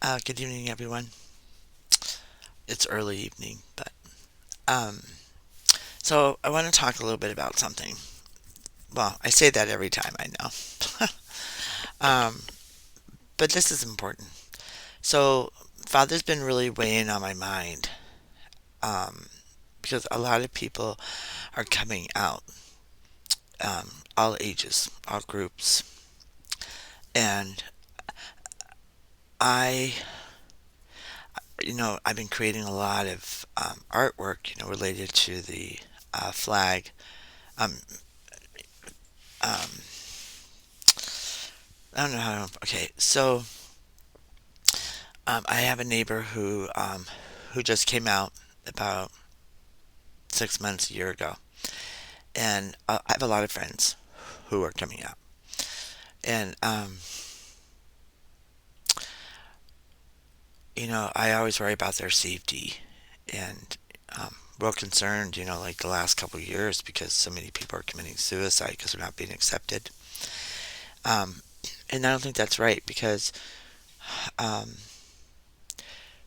Good evening, everyone. It's early evening, but um, so I want to talk a little bit about something. Well, I say that every time, I know, but this is important. So, Father's been really weighing on my mind um, because a lot of people are coming out, all ages, all groups, and I, I've been creating a lot of artwork, related to the flag. Um, um, I don't know how. Okay, so I have a neighbor who just came out about 6 months, a year ago, and I have a lot of friends who are coming out, and I always worry about their safety, and real concerned, like the last couple of years because so many people are committing suicide because they're not being accepted, um, and I don't think that's right um,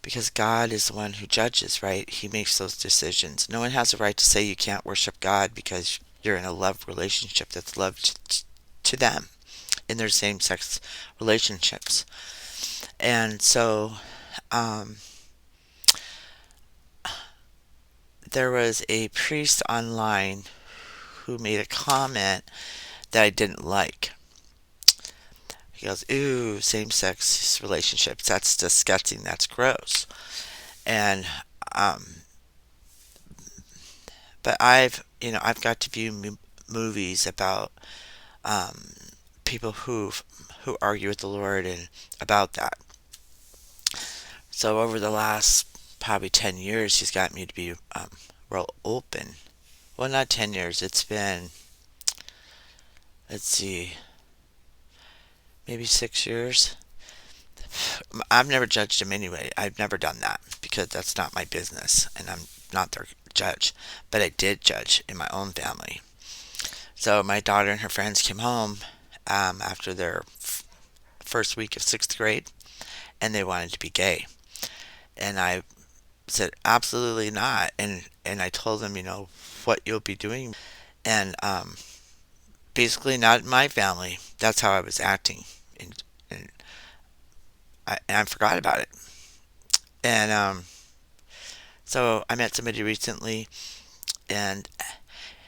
because God is the one who judges, right? He makes those decisions. No one has a right to say you can't worship God because you're in a love relationship that's love to them in their same sex relationships. And so um, there was a priest online who made a comment that I didn't like. He goes, "Ooh, same sex relationships. That's disgusting. That's gross." And um, but I've got to view movies about um, people who argue with the Lord and about that. So over the last probably 10 years, He's got me to be real open. Well, not 10 years. It's been, let's see, maybe 6 years. I've never judged him anyway. I've never done that because that's not my business, and I'm not their judge. But I did judge in my own family. So my daughter and her friends came home after their first week of sixth grade, and they wanted to be gay. And I said, absolutely not. And I told them, what you'll be doing. And basically, not in my family. That's how I was acting. And I forgot about it. And so I met somebody recently, and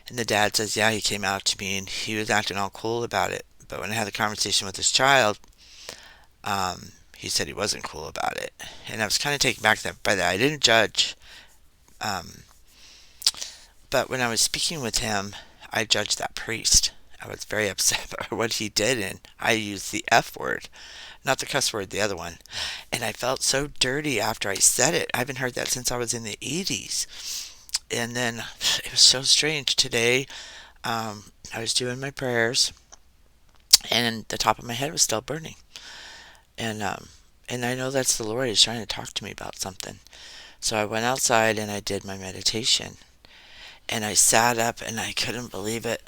and the dad says, yeah, he came out to me and he was acting all cool about it. But when I had the conversation with his child, he said he wasn't cool about it. And I was kind of taken back by that. I didn't judge. Um, But when I was speaking with him, I judged that priest. I was very upset about what he did, and I used the F word, not the cuss word, the other one. And I felt so dirty after I said it. I haven't heard that since I was in the 80s. And then it was so strange. Today, I was doing my prayers, and the top of my head was still burning. And and I know that's the Lord. He's trying to talk to me about something. So I went outside and I did my meditation. And I sat up and I couldn't believe it.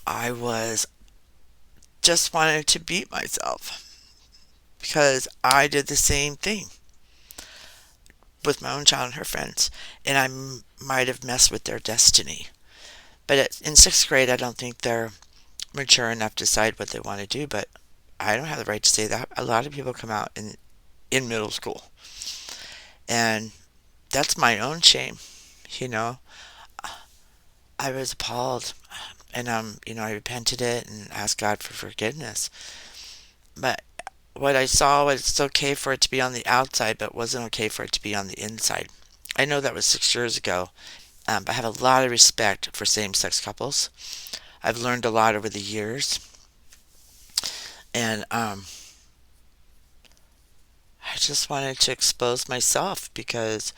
I was just wanted to beat myself because I did the same thing with my own child and her friends, and might have messed with their destiny. But in sixth grade, I don't think they're mature enough to decide what they want to do. But I don't have the right to say that. A lot of people come out in middle school, and that's my own shame. You know, I was appalled, and I repented it and asked God for forgiveness. But what I saw was it's okay for it to be on the outside, but it wasn't okay for it to be on the inside. I know that was 6 years ago, but I have a lot of respect for same sex couples. I've learned a lot over the years, and I just wanted to expose myself because,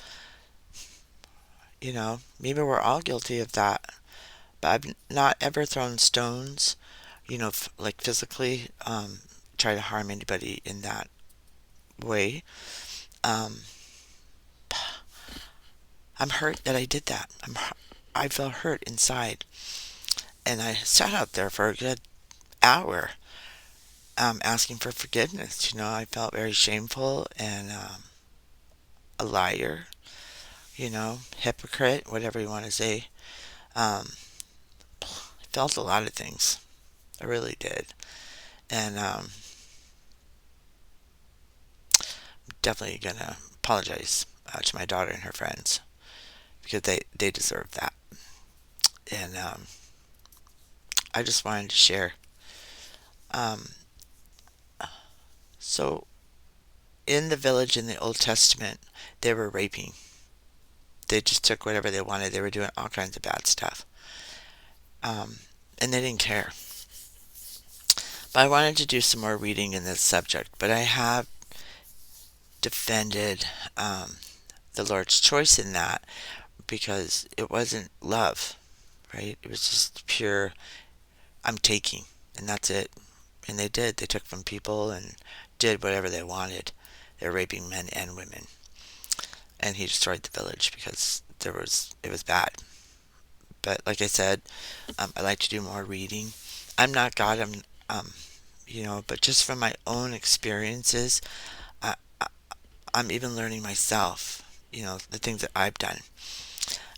maybe we're all guilty of that. But I've not ever thrown stones, like physically, try to harm anybody in that way. Um, I'm hurt that I did that. I felt hurt inside, and I sat out there for a good hour, asking for forgiveness. I felt very shameful and a liar, hypocrite, whatever you want to say. Um, I felt a lot of things. I really did. And definitely going to apologize to my daughter and her friends because they deserve that. And I just wanted to share. Um, so, in the village in the Old Testament, they were raping. They just took whatever they wanted. They were doing all kinds of bad stuff. Um, and they didn't care. But I wanted to do some more reading in this subject. But I have defended the Lord's choice in that because it wasn't love, right? It was just pure, I'm taking, and that's it. And they did. They took from people and did whatever they wanted. They're raping men and women. And he destroyed the village because it was bad. But like I said, I like to do more reading. I'm not God. Um, but just from my own experiences, I, I, I'm even learning myself. The things that I've done,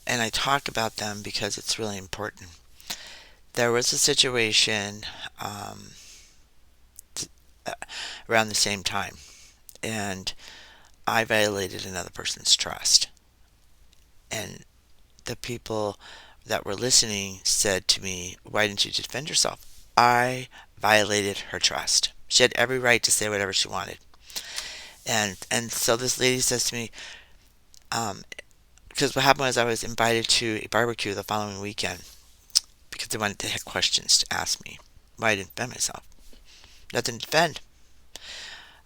and I talk about them because it's really important. There was a situation um, uh, around the same time, and I violated another person's trust, and the people that were listening said to me, "Why didn't you defend yourself?" I violated her trust. She had every right to say whatever she wanted. And so this lady says to me, um, because what happened was I was invited to a barbecue the following weekend because they wanted to have questions to ask me why I didn't defend myself. Nothing to defend.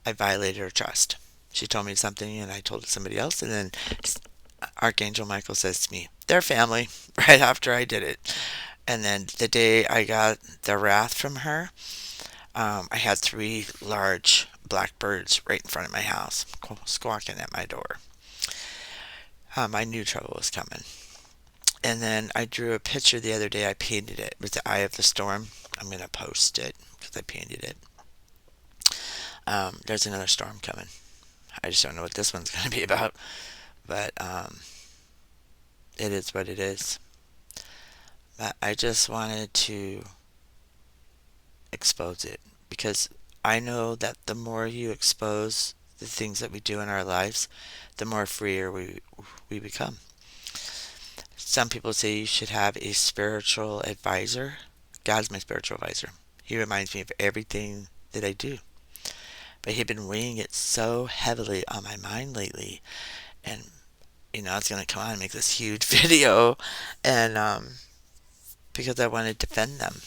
I violated her trust. She told me something and I told it to somebody else, and then Archangel Michael says to me, "They're family," right after I did it. And then the day I got the wrath from her, I had three large black birds right in front of my house, squawking at my door. I knew trouble was coming. And then I drew a picture the other day. I painted it with the eye of the storm. I'm going to post it because I painted it. There's another storm coming. I just don't know what this one's going to be about. But it is what it is. But I just wanted to expose it because I know that the more you expose the things that we do in our lives, the more freer we become. Some people say you should have a spiritual advisor. God's my spiritual advisor. He reminds me of everything that I do. But he'd been weighing it so heavily on my mind lately. And, I was going to come on and make this huge video. And because I want to defend them.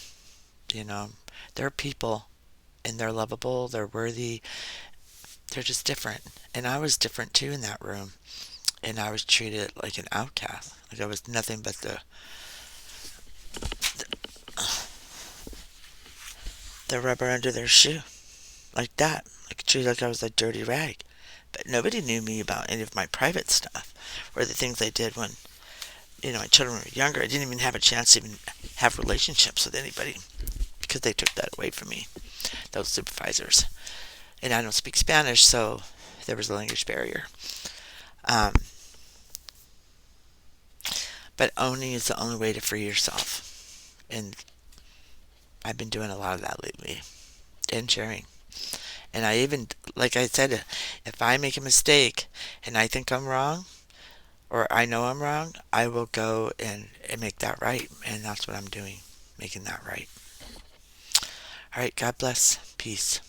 You know, they're people and they're lovable, they're worthy, they're just different. And I was different too in that room. And I was treated like an outcast. Like I was nothing but the rubber under their shoe. Like that. Like treated like I was a dirty rag. But nobody knew me about any of my private stuff or the things I did when, my children were younger. I didn't even have a chance to even have relationships with anybody because they took that away from me, those supervisors. And I don't speak Spanish, so there was a language barrier. Um, but owning is the only way to free yourself. And I've been doing a lot of that lately. And sharing. And I even, like I said, if I make a mistake and I think I'm wrong, or I know I'm wrong, I will go and make that right. And that's what I'm doing, making that right. All right, God bless. Peace.